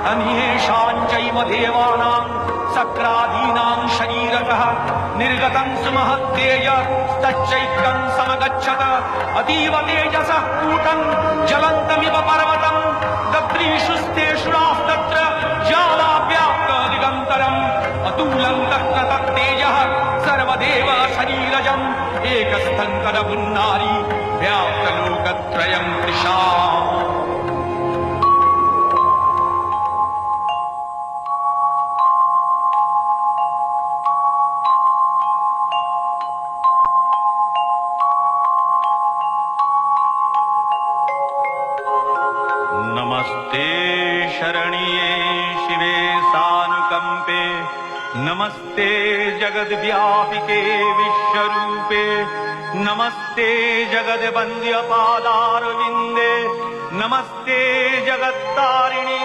अन्येषाञ्चैव देवानां सक्रादीनां शरीरतः निर्गतं सुमहत्तेज तच्चैक्यं समगच्छत अतीव तेजसः कूटं ज्वलन्तमिव पर्वतं दद्रीषुस्तेषुरास्तत्र ज्वालाव्याप्त दिगन्तरम् अतुलं तत्र तत्तेजः सर्वदेव शरीरजम् एकस्थं तदपुन्नारी व्याप्तलोकत्रयं तृषा। नमस्ते शरण्ये शिवे सानुकंपे नमस्ते जगद्व्यापिके विश्वरूपे नमस्ते जगद्वन्द्य पादारविन्दे नमस्ते जगत्तारिणि